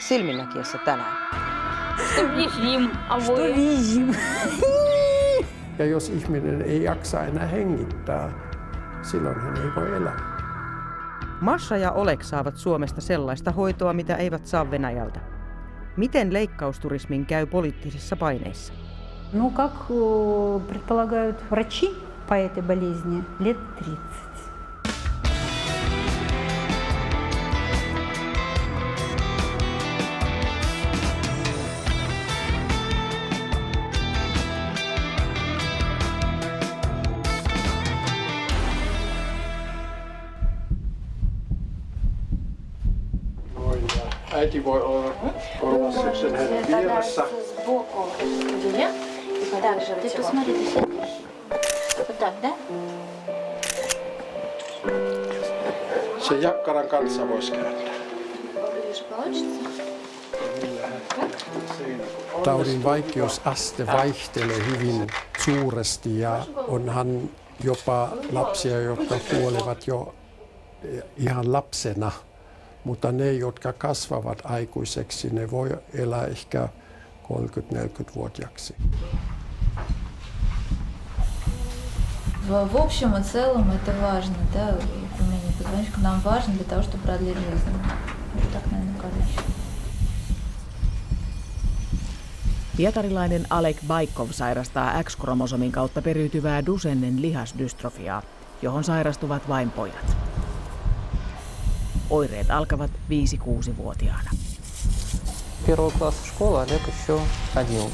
silminnäkijässä tänään. Ja jos ihminen ei jaksa enää hengittää, silloin hän ei voi elää. Masha ja Oleg saavat Suomesta sellaista hoitoa, mitä eivät saa Venäjältä. Miten leikkausturismin käy poliittisissa paineissa? Ну, как предполагают врачи по этой болезни, лет 30. Äiti voi olla sitten hänen vieressä. Se jakkaran kanssa voisi kääntää. Taudin vaikeusaste vaihtelee hyvin suuresti ja onhan jopa lapsia, jotka kuolevat jo ihan lapsena. Mutta ne, jotka kasvavat aikuiseksi, ne voi elää ehkä 30-40-vuotiaaksi. В общем и целом это важно, да, умение позвоночника нам важно для того, чтобы продлить жизнь. Вот так, наверное, короче. Pietarilainen Oleg Baikov sairastaa X-kromosomin kautta periytyvää Duchennen lihasdystrofiaa, johon sairastuvat vain pojat. Oireet alkavat 5-6-vuotiaana. Первого класса школы Олег еще ходил.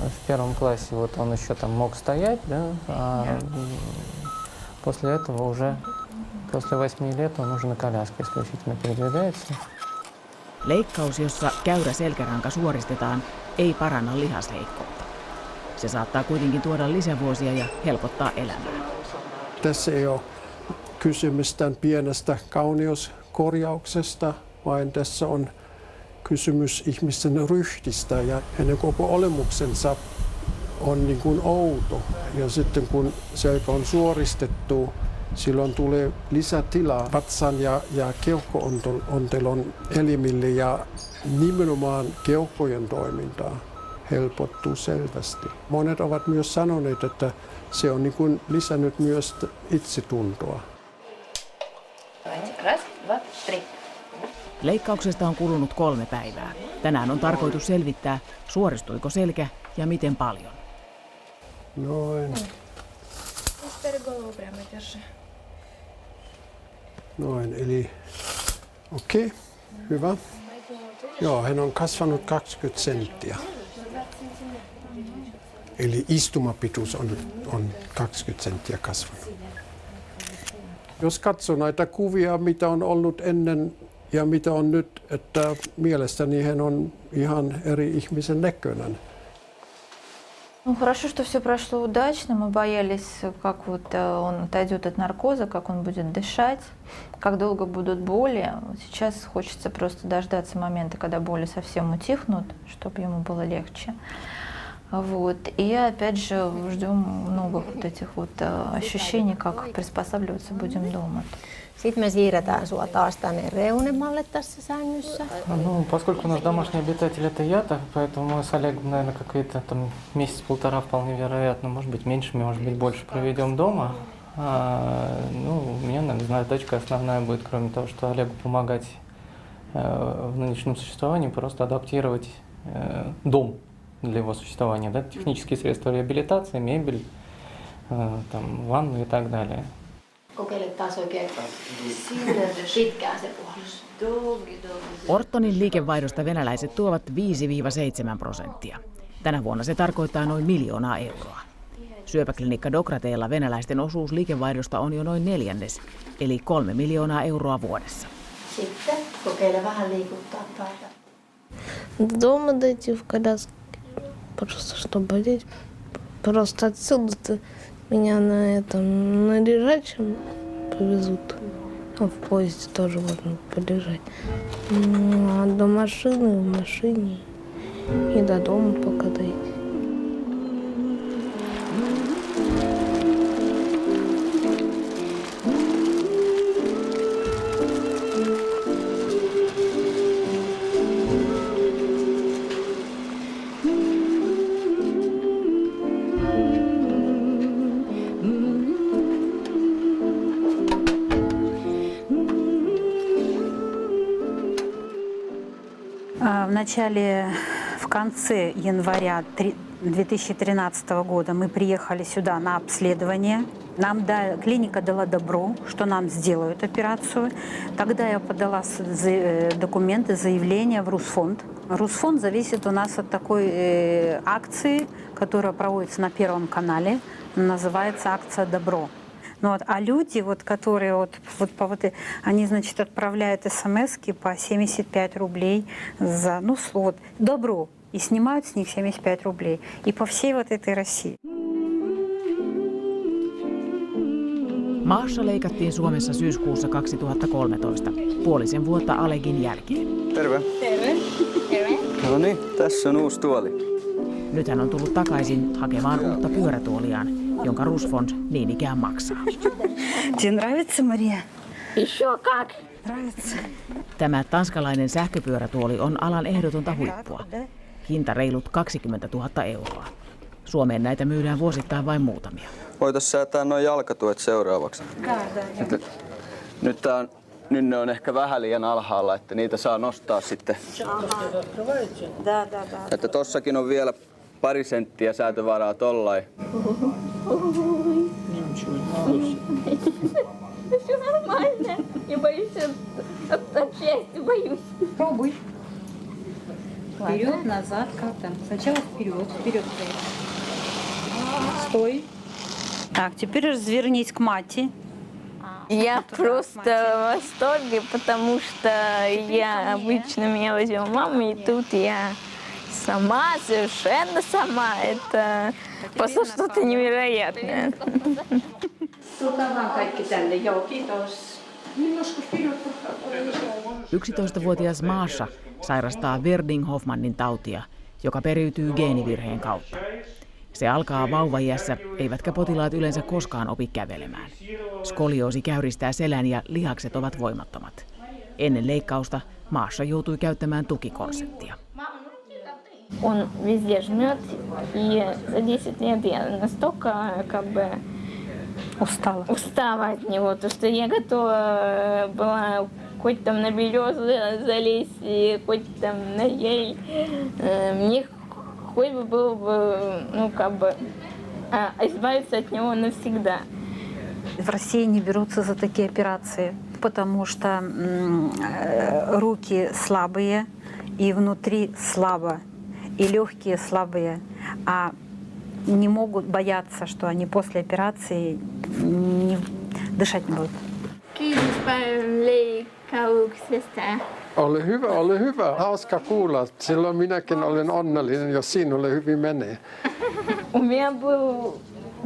В первом классе вот он еще там мог стоять, да, а после этого уже, после 8 лет он уже на коляске исключительно передвигается. Leikkaus, jossa käyrä selkäranka suoristetaan, ei paranna lihasheikkoutta. Se saattaa kuitenkin tuoda lisävuosia ja helpottaa elämää. Tässä ei ole kysymys tämän pienestä kauneuskorjauksesta, vaan tässä on kysymys ihmisten ryhtistä ja hänen koko olemuksensa on niin kuin outo. Ja sitten kun selkä on suoristettu, silloin tulee lisätilaa vatsan ja keuhko-ontelon elimille ja nimenomaan keuhkojen toimintaa helpottuu selvästi. Monet ovat myös sanoneet, että se on niin kuin lisännyt myös itsetuntoa. Leikkauksesta on kulunut 3 päivää. Tänään on tarkoitus selvittää, suoristuiko selkä ja miten paljon. Noin. Noin, eli okei, hyvä. Joo, hän on kasvanut 20 senttiä. Eli istumapituus on 20 senttiä kasvanut. Jos katsoo näitä kuvia, mitä on ollut ennen ja mitä on nyt, että mielestäni hän on ihan eri ihmisen näköinen. Ну, хорошо, что все прошло удачно. Мы боялись, как вот он отойдет от наркоза, как он будет дышать, как долго будут боли. Сейчас хочется просто дождаться момента, когда боли совсем утихнут, чтобы ему было легче. Вот. И опять же ждем много вот этих вот ощущений, как приспосабливаться будем дома. Sitten me siirretään sua taas tänne reunemmalle tässä sängyssä. Ну, поскольку у нас домашний обитатель это я, поэтому мы с Олегом, наверное, какие-то там месяц-полтора вполне вероятно, может быть меньше, может быть больше проведем дома. Ну, у меня, наверное, задачка основная будет, кроме того, что Олегу помогать в нынешнем существовании, просто адаптировать дом для его существования, да, технические средства реабилитации, мебель, там, ванну и так далее. Kokeile taas oikein pitkään se puhallus. Ortonin liikevaihdosta venäläiset tuovat 5-7%. Tänä vuonna se tarkoittaa noin 1 000 000 euroa. Syöpäklinikka Dokrateella venäläisten osuus liikevaihdosta on jo noin 1/4, eli 3 miljoonaa euroa vuodessa. Sitten kokeile vähän liikuttaa päätä. Дома дойти в коляске, просто что болеть. Просто отсюда меня на этом на лежачем повезут. А в поезде тоже можно полежать. А до машины в машине и до дома пока дойти. В конце января 2013 года мы приехали сюда на обследование. Клиника дала добро, что нам сделают операцию. Тогда я подала документы, заявление в Русфонд. Русфонд зависит у нас от такой акции, которая проводится на Первом канале. Называется акция «Добро». А люди, которые они, значит, отправляют смс-ки по 75 рублей за добро. И снимают с них 75 рублей. И по всей этой России. Maassa leikattiin Suomessa syyskuussa 2013, puolisen vuotta Alegin jälkeen. Terve. Terve. Terve. No niin, tässä on uusi tuoli. Nyt hän on tullut takaisin hakemaan uutta pyörätuoliaan, jonka Rusfond niin ikään maksaa. Тебе нравится, Maria? Еще как. Нравится. Tämä tanskalainen sähköpyörätuoli on alan ehdotonta huippua. Hinta reilut 20 000 euroa. Suomeen näitä myydään vuosittain vain muutamia. Voitais säätää noin jalkatuet seuraavaksi. Nyt ne on ehkä vähän liian alhaalla, että niitä saa nostaa sitten. Että tossakin on vielä pari senttiä säätövaraa tollain. Все нормально. Я боюсь отчасти боюсь. Пробуй. Вперед, назад, как там? Сначала вперед. Стой. Так, теперь развернись к мате. Я просто в восторге, потому что я обычно меня возила мама, и тут я сама, совершенно сама. Это просто что-то невероятное. 11-vuotias Maasha sairastaa Werding-Hoffmannin tautia, joka periytyy geenivirheen kautta. Se alkaa vauvaiässä, eivätkä potilaat yleensä koskaan opi kävelemään. Skolioosi käyristää selän ja lihakset ovat voimattomat. Ennen leikkausta Maasha joutui käyttämään tukikorsettia. Он везде жмет, и за 10 лет я настолько устала от него, то что я готова была хоть там на березу залезть, хоть там на ель. Мне хоть бы было бы, избавиться от него навсегда. В России не берутся за такие операции, потому что руки слабые, и внутри слабо, и легкие слабые, а не могут бояться, что они после операции дышать не будут. Ole hyvä. Hauska kuulla. Silloin minäkin olen onnellinen, jos sinulle hyvin menee. У меня было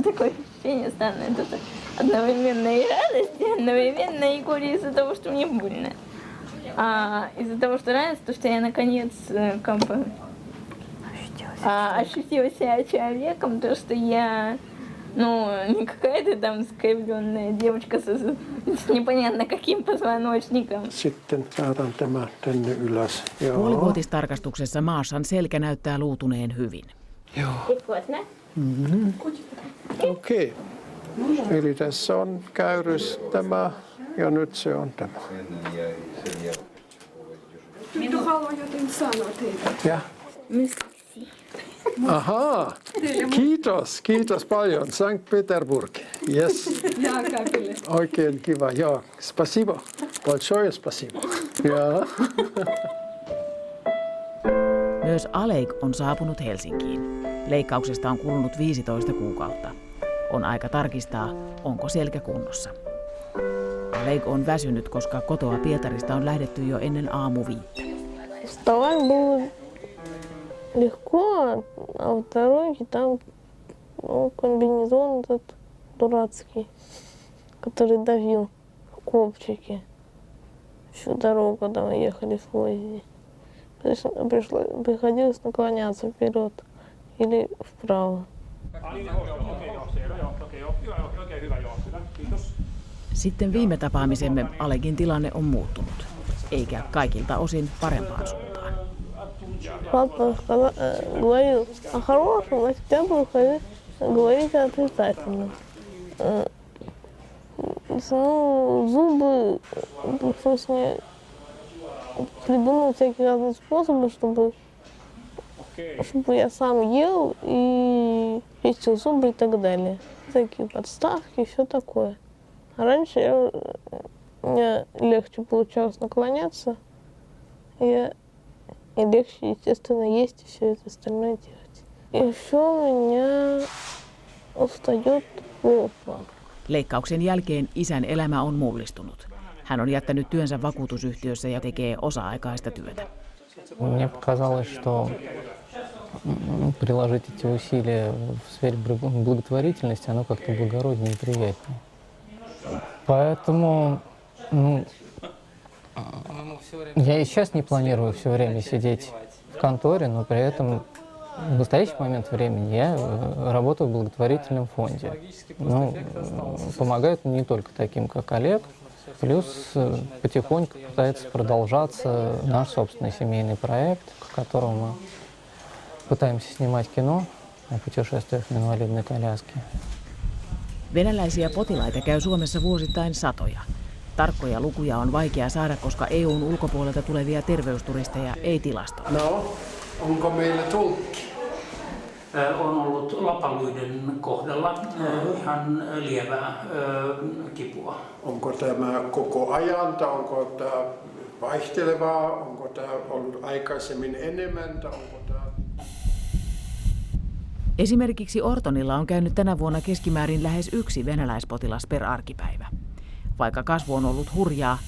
такое ощущение странное, это одновременно и радость, и одновременно и горе из-за того, что мне больно. А из-за того, что радость, то что я наконец ощутила себя человеком, то что я не какая-то там скривленная девочка с непонятно каким позвоночником. Sitten saatan tämä tänne ylös. Puolivuotistarkastuksessa Maashan selkä näyttää luutuneen hyvin. Joo. Okei. Eli tässä on käyrys tämä ja nyt se on tämä. Minä haluan jotain sanoa teille. Ja. Ahaa, kiitos paljon. Sankt Peterburg, yes. Oikein kiva, joo. Spasibo, большое спасибо. Ja. Myös Alek on saapunut Helsinkiin. Leikkauksesta on kulunut 15 kuukautta. On aika tarkistaa, onko selkä kunnossa. Alek on väsynyt, koska kotoa Pietarista on lähdetty jo ennen aamu-5. Легко, а в дороге там комбинезон этот дурацкий, который давил в копчике. Всю дорогу, когда мы ехали в поезде. Приходилось наклоняться вперед или вправо. Sitten viime tapaamisemme Alekin tilanne on muuttunut, eikä kaikilta osin parempaan suuntaan. Папа говорил о хорошем, а всегда был говорить отрицательно. Зубы, в смысле, придумал всякие разные способы, чтобы я сам ел и чистил зубы и так далее. Всякие подставки и все такое. А раньше мне легче получалось наклоняться, и легче, естественно, есть и все это остальное делать. И еще у меня устает попа. Leikkauksen jälkeen isän elämä on mullistunut. Hän on jättänyt työnsä vakuutusyhtiössä ja tekee osa-aikaista työtä. Мне показалось, что приложить эти усилия в сфере благотворительности, оно как-то благороднее и приятнее. Поэтому я и сейчас не планирую все время сидеть в конторе, но при этом в настоящий момент времени я работаю в благотворительном фонде. Помогают не только таким, как Олег, плюс потихоньку пытается продолжаться наш собственный семейный проект, в котором мы pытаемся снимать кино о путешествиях на инвалидной коляске. Venäläisiä potilaita käy Suomessa vuosittain satoja. Tarkkoja lukuja on vaikea saada, koska EUn ulkopuolelta tulevia terveysturisteja ei tilastoida. No, onko meillä tulkki? On ollut lapaluiden kohdalla ihan lievää kipua. Onko tämä koko ajan, tai onko tämä vaihtelevaa, onko tämä ollut aikaisemmin enemmän, tai onko tämä... Esimerkiksi Ortonilla on käynyt tänä vuonna keskimäärin lähes 1 venäläispotilas per arkipäivä. Vaikka kasvu on ollut hurjaa,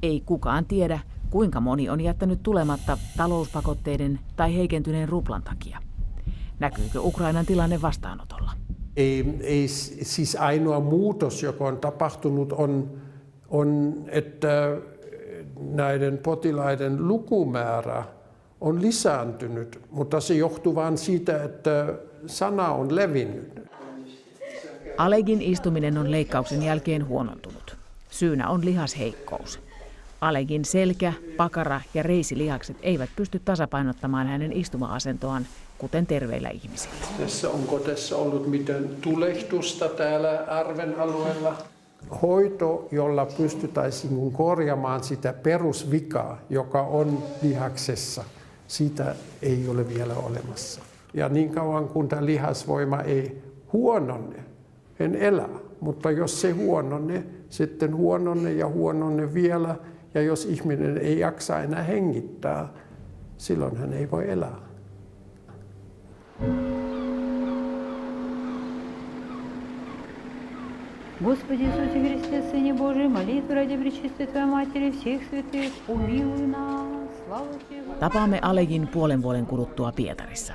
ei kukaan tiedä, kuinka moni on jättänyt tulematta talouspakotteiden tai heikentyneen ruplan takia. Näkyykö Ukrainan tilanne vastaanotolla? Ei siis ainoa muutos, joka on tapahtunut, on, että näiden potilaiden lukumäärä on lisääntynyt, mutta se johtuu vain siitä, että sana on levinnyt. Alegin istuminen on leikkauksen jälkeen huonontunut. Syynä on lihasheikkous. Alegin selkä, pakara ja reisilihakset eivät pysty tasapainottamaan hänen istuma-asentoaan, kuten terveillä ihmisillä. Onko tässä ollut mitään tulehdusta täällä arven alueella? Hoito, jolla pystyttäisiin korjaamaan sitä perusvikaa, joka on lihaksessa, sitä ei ole vielä olemassa. Ja niin kauan kun tämä lihasvoima ei huononne, en elä. Mutta jos se huononne, sitten huononne vielä. Ja jos ihminen ei jaksa enää hengittää, silloin hän ei voi elää. Господи Иисусе Христе, Сыне Божий, молитвы ради Пречистой Твоей Матери, всех святых, помилуй нас, слава Тебе. Tapaamme Alegin puolen vuoden kuluttua Pietarissa.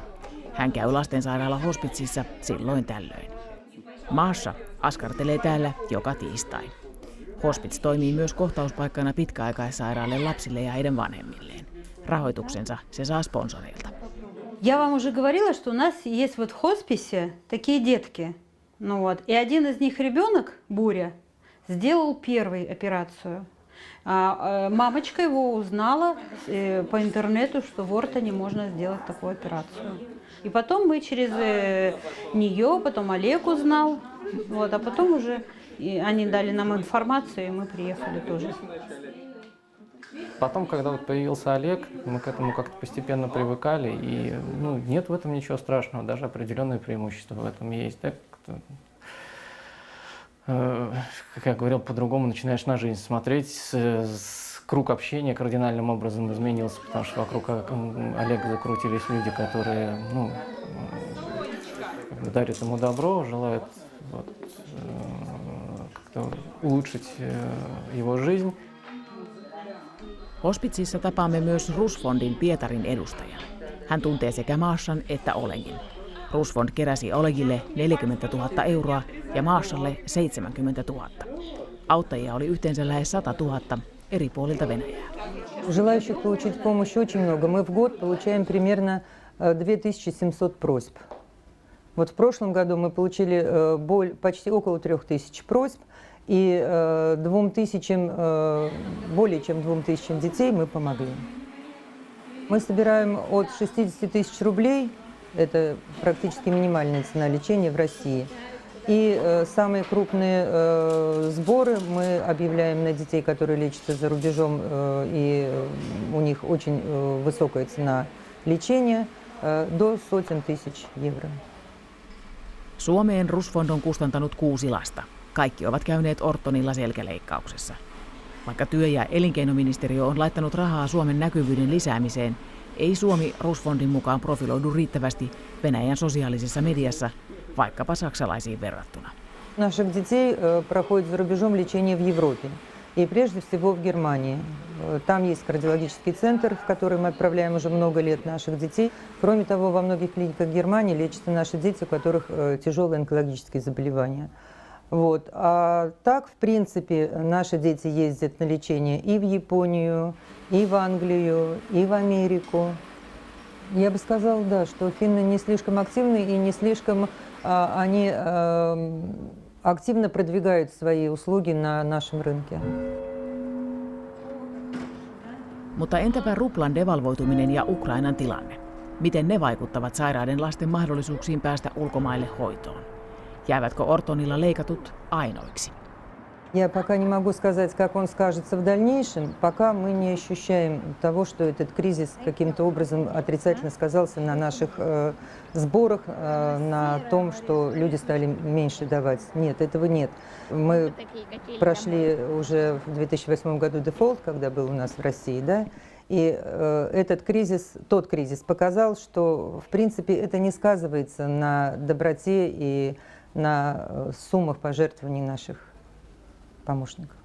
Hän käy lastensairaala hospitsissa silloin tällöin. Maasha askartelee täällä joka tiistai. Hospits toimii myös kohtauspaikkana pitkäaikaissairaille lapsille ja heidän vanhemmilleen. Rahoituksensa se saa sponsoreilta. Я вам уже говорила, что у нас есть вот в хосписе такие детки. И один из них ребенок, Буря, сделал первую операцию. Мамочка его узнала по интернету, что в Ортоне можно сделать такую операцию. И потом мы через нее, потом Олег узнал, а потом уже они дали нам информацию, и мы приехали тоже. Потом, когда появился Олег, мы к этому как-то постепенно привыкали, и нет в этом ничего страшного, даже определенные преимущества в этом есть. Да? Как я говорил, по-другому начинаешь на жизнь смотреть, круг общения кардинальным образом изменился, потому что вокруг Олега закрутились люди, которые дарят ему добро, желают как-то улучшить его жизнь. Hospitsissa tapaamme myös RUS-fondin Pietarin edustajan. Hän tuntee sekä Mashan että Olegin. RUS-fond keräsi Olegille 40 000 euroa ja Mashalle 70 000. Auttajia oli yhteensä lähes 100 000 eri puolilta Venäjää. Желающих получить помощь очень много. Мы в год получаем примерно 2700 просьб. Вот в прошлом году мы получили почти около 3000 просьб. И более чем 2000 детей мы помогли. Мы собираем от 60 000 рублей, это практически минимальная цена лечения в России. И самые крупные сборы мы объявляем на детей, которые лечатся за рубежом, и у них них очень высокая цена лечения, до сотен тысяч евро. Suomeen Rusfond on kustantanut 6 lasta. Kaikki ovat käyneet Ortonilla selkäleikkauksessa. Vaikka työ- ja elinkeinoministeriö on laittanut rahaa Suomen näkyvyyden lisäämiseen, ei Suomi Rusfondin mukaan profiloidu riittävästi Venäjän sosiaalisessa mediassa, vaikkapa saksalaisiin verrattuna. Наших детей проходит за рубежом лечение в Европе, и прежде всего в Германии. Там есть кардиологический центр, в который мы отправляем уже много лет наших детей. Кроме того, во многих клиниках Германии лечатся наши дети, у которых тяжелые онкологические заболевания. Вот. А так, в принципе, наши дети ездят на лечение и в Японию, и в Англию, и в Америку. Я бы сказала, да, что финны не слишком активны и не слишком они активно продвигают свои услуги на нашем рынке. Mutta entäpä ruplan devalvoituminen ja Ukrainan tilanne? Miten ne vaikuttavat sairaiden lasten mahdollisuuksiin päästä ulkomaille hoitoon? Jäävätkö Ortonilla leikatut ainoiksi? Я пока не могу сказать, как он скажется в дальнейшем, пока мы не ощущаем того, что этот кризис каким-то образом отрицательно сказался на наших сборах, на том, что люди стали меньше давать. Нет, этого нет. Мы прошли уже в 2008 году дефолт, когда был у нас в России, да, и этот кризис, тот кризис показал, что в принципе это не сказывается на доброте и на суммах пожертвований наших помощников.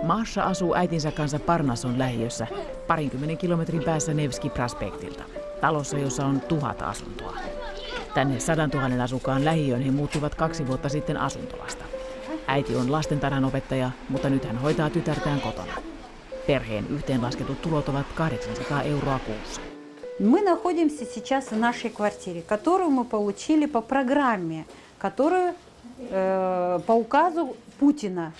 Masha asuu äitinsä kanssa Parnasson lähiössä 20 kilometrin päässä Nevski Prospektilta, talossa, jossa on 1000 asuntoa. Tänne 100 000 asukkaan lähiöön he muuttivat 2 vuotta sitten asuntolasta. Äiti on lastentarhanopettaja, mutta nyt hän hoitaa tytärtään kotona. Perheen yhteenlasketut tulot ovat 800 € kuussa. Мы находимся сейчас в нашей квартире, которую мы получили по программе, которую по указу Путина.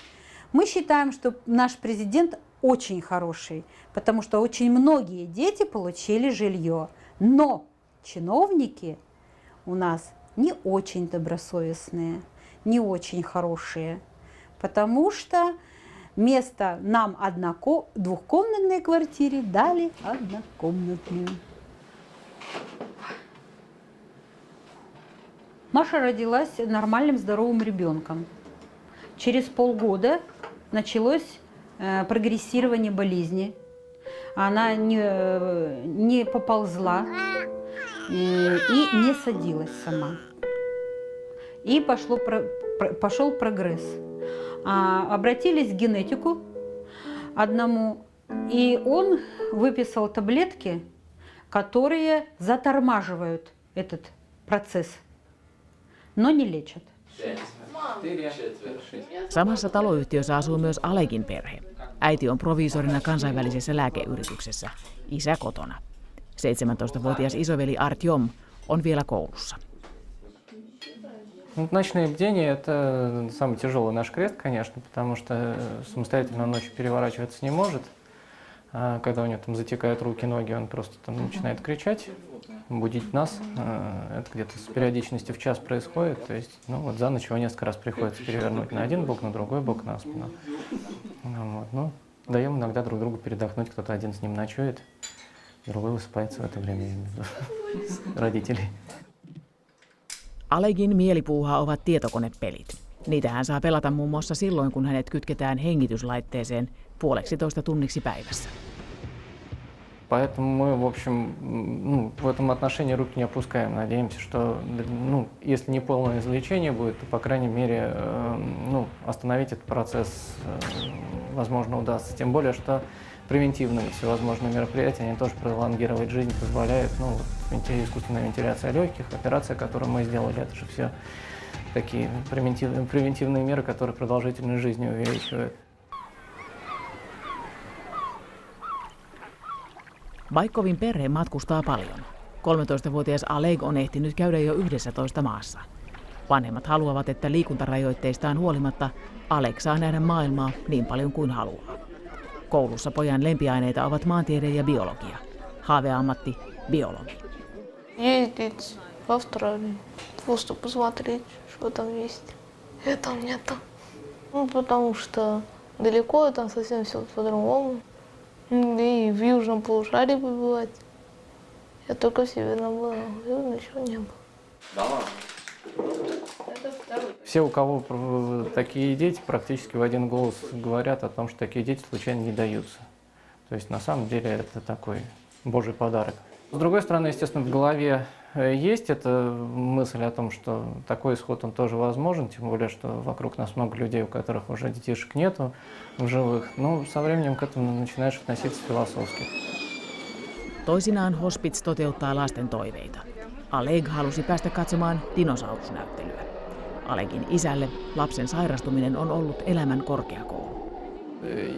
Мы считаем, что наш президент очень хороший, потому что очень многие дети получили жилье. Но чиновники у нас не очень добросовестные, не очень хорошие, потому что вместо нам двухкомнатной квартиры дали однокомнатную. Маша родилась нормальным, здоровым ребенком. Через полгода началось прогрессирование болезни. Она не поползла и не садилась сама. И пошел прогресс. Обратились к генетику одному, и он выписал таблетки, которые затормаживают этот процесс, но не лечат. Samassa taloyhtiössä asuu myös Alegin perhe. Äiti on proviisorina kansainvälisessä lääkeyrityksessä, isä kotona. 17-vuotias isoveli Artyom on vielä koulussa. Ночные бдения – это самый тяжелый наш крест, конечно, потому что самостоятельно он ночью переворачиваться не может. Когда у него там затекают руки, ноги, он просто там начинает кричать, будить нас. Это где-то с периодичностью в час происходит. То есть, ну, вот за ночь его несколько раз приходится перевернуть на один бок, на другой бок, на спину. Вот. Ну, даем иногда друг другу передохнуть, кто-то один с ним ночует, другой высыпается в это время, я имею в виду, родителей. Alegin mielipuuhaa ovat tietokonepelit. Niitä hän saa pelata muun muassa silloin, kun hänet kytketään hengityslaitteeseen 1,5 tunniksi päivässä. Поэтому мы, в общем, в этом отношении руки не опускаем. Надеемся, что, если не полное излечение будет, то, по крайней мере, остановить этот процесс, возможно, удастся. Тем более, что превентивные всевозможные мероприятия, они тоже пролонгировать жизнь позволяют. Искусственная вентиляция легких, операция, которую мы сделали, это же все такие превентивные меры, которые продолжительность жизни увеличивают. Baikovin perhe matkustaa paljon. 13-vuotias Aleg on ehtinyt käydä jo 11 maassa. Vanhemmat haluavat, että liikuntarajoitteistaan huolimatta Aleg saa nähdä maailmaa niin paljon kuin haluaa. Koulussa pojan lempiaineita ovat maantiede ja biologia. Haaveammatti biologi. Ездить в Австралию, просто посмотреть, что там есть. Летом нету. Ну, потому что далеко, там совсем все по-другому. И в южном полушарии побывать. Я только в северном была, в южном еще не было. Все, у кого такие дети, практически в один голос говорят о том, что такие дети случайно не даются. То есть на самом деле это такой Божий подарок. С другой стороны, естественно, в голове есть эта мысль о том, что такой исход он тоже возможен, тем более, что вокруг нас много людей, у которых уже детишек нету в живых. Но со временем к этому начинаешь относиться философски. Toisinaan Hospits toteuttaa lasten toiveita. Oleg halusi päästä katsomaan dinosaurusnäyttelyä. Olegin isälle lapsen sairastuminen on ollut elämän korkeakoulu.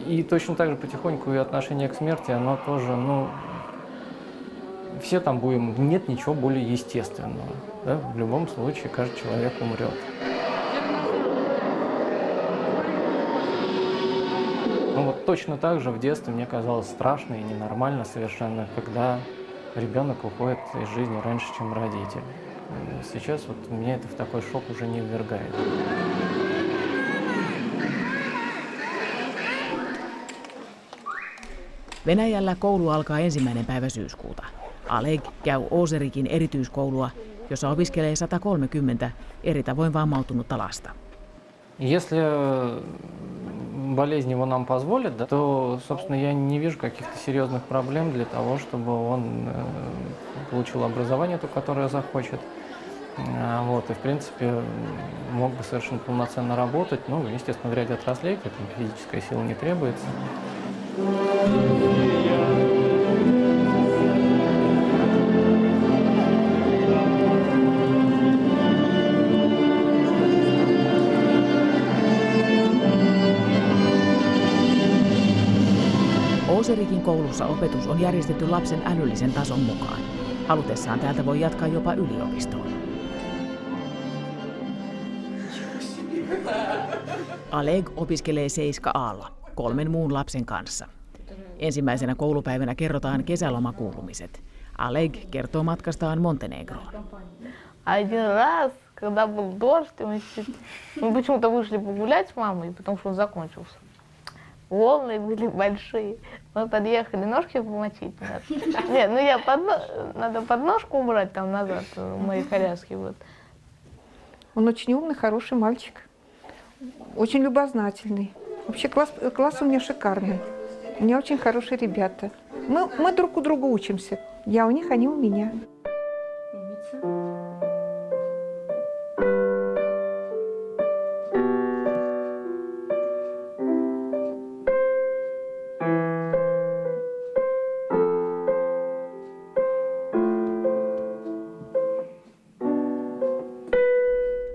И точно так же потихоньку и отношение к смерти, оно тоже, все там будем, нет ничего более естественного. Да? В любом случае каждый человек умрет. Ну вот точно так же в детстве мне казалось страшно и ненормально совершенно, когда ребенок уходит из жизни раньше, чем родитель. Сейчас вот меня это в такой шок уже не ввергает. Venäjällä koulu alkaa 1. päivä syyskuuta. Oleg käy Ozerikin erityiskoulua, jossa opiskelee 130 eri tavoin vammautunutta lasta. Если болезнь его нам позволит, да, то, собственно, я не вижу каких-то серьезных проблем для того, чтобы он получил образование, то, которое захочет. Вот, и, в принципе, мог бы совершенно полноценно работать. Ну, естественно, в ряде отраслей, к этому физическая сила не требуется. Ozerikin koulussa opetus on järjestetty lapsen älyllisen tason mukaan. Halutessaan täältä voi jatkaa jopa yliopistoon. Oleg opiskelee 7A:lla 3 muun lapsen kanssa. Ensimmäisenä koulupäivänä kerrotaan kesälomakuulumiset. Oleg kertoo matkastaan Montenegroon. Один раз, когда был дождь, мы почему-то вышли погулять с мамой, потому что он закончился. Волны были большие. Мы подъехали, ножки помочить надо. Нет, надо подножку убрать там назад, мои коляски. Вот. Он очень умный, хороший мальчик. Очень любознательный. Вообще класс у меня шикарный. У меня очень хорошие ребята. Мы друг у друга учимся. Я у них, они у меня.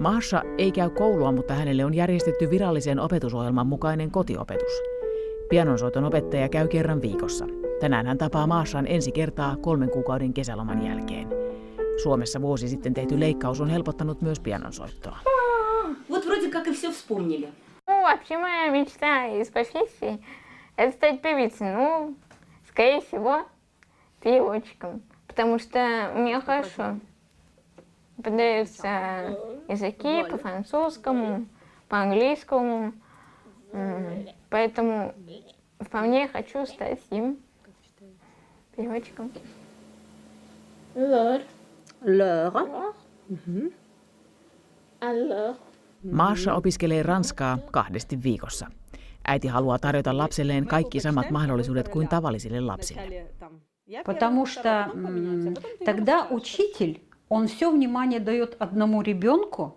Masha ei käy koulua, mutta hänelle on järjestetty virallisen opetusohjelman mukainen kotiopetus. Pianonsoiton opettaja käy kerran viikossa. Tänään hän tapaa Mashan ensi kertaa 3 kuukauden kesäloman jälkeen. Suomessa vuosi sitten tehty leikkaus on helpottanut myös pianonsoittoa. Вот вроде как и все вспомнили. Ну, вообще моя мечта из профессии – это стать певицей. Ну, скорее всего, переводчиком. Потому что мне хорошо подаются языки по французскому, по английскому. Поэтому вполне хочу стать им переводчиком. Masha opiskelee ranskaa 2 viikossa. Äiti haluaa tarjota lapselleen kaikki samat mahdollisuudet kuin tavallisille lapsille. Потому что тогда учитель, он все внимание дает одному ребенку,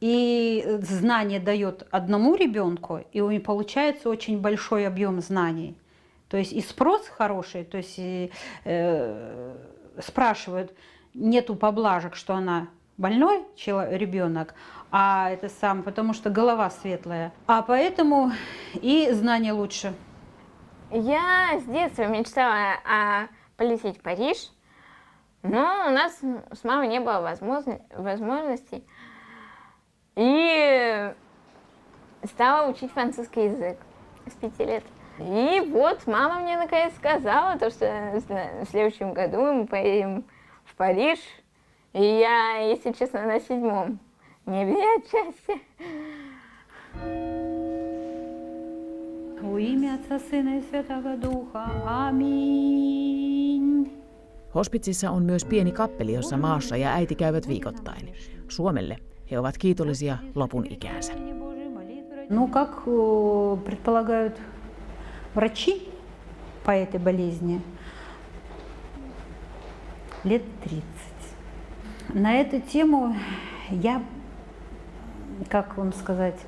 и знание дает одному ребенку, и у него получается очень большой объем знаний. То есть и спрос хороший, то есть спрашивают, нету поблажек, что она больной ребенок, а это сам, потому что голова светлая. А поэтому и знания лучше. Я с детства мечтала полететь в Париж, но у нас с мамой не было возможностей. И стала учить французский язык с 5 лет. И вот мама мне наконец сказала, то, что в следующем году мы поедем в Париж. И я, если честно, на 7-м не объединяет счастье. Во имя Отца, Сына и Святого Духа. Аминь. Hospitsissa on myös pieni kappeli, jossa Maasha ja äiti käyvät viikoittain. Suomelle he ovat kiitollisia lopun ikäänsä. Ну, как предполагают врачи по этой болезни, лет 30. На эту тему я, как вам сказать,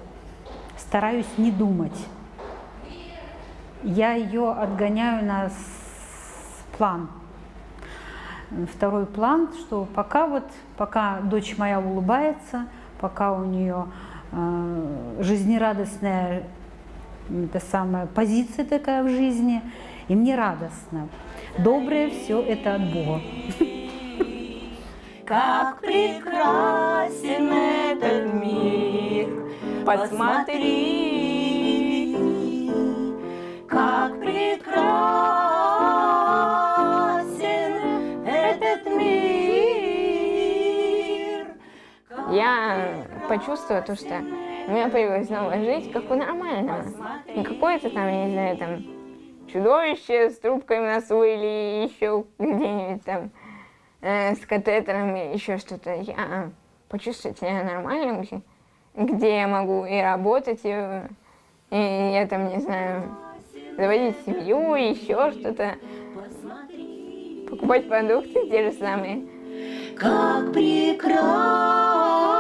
стараюсь не думать. Я ее отгоняю на план. Второй план, что пока дочь моя улыбается, пока у нее жизнерадостная позиция такая в жизни, и мне радостно. Доброе все это от Бога. Как прекрасен этот мир, посмотри, как прекрасен этот мир. Я почувствовала то, что у меня появилась новая жизнь, как у нормального. Не какое-то там, я не знаю, там чудовище с трубкой в носу или еще где-нибудь там с катетером или еще что-то. Я почувствовала себя нормальным, где я могу и работать, и я там, не знаю, заводить семью, еще что-то, покупать продукты те же самые. Как прекрасно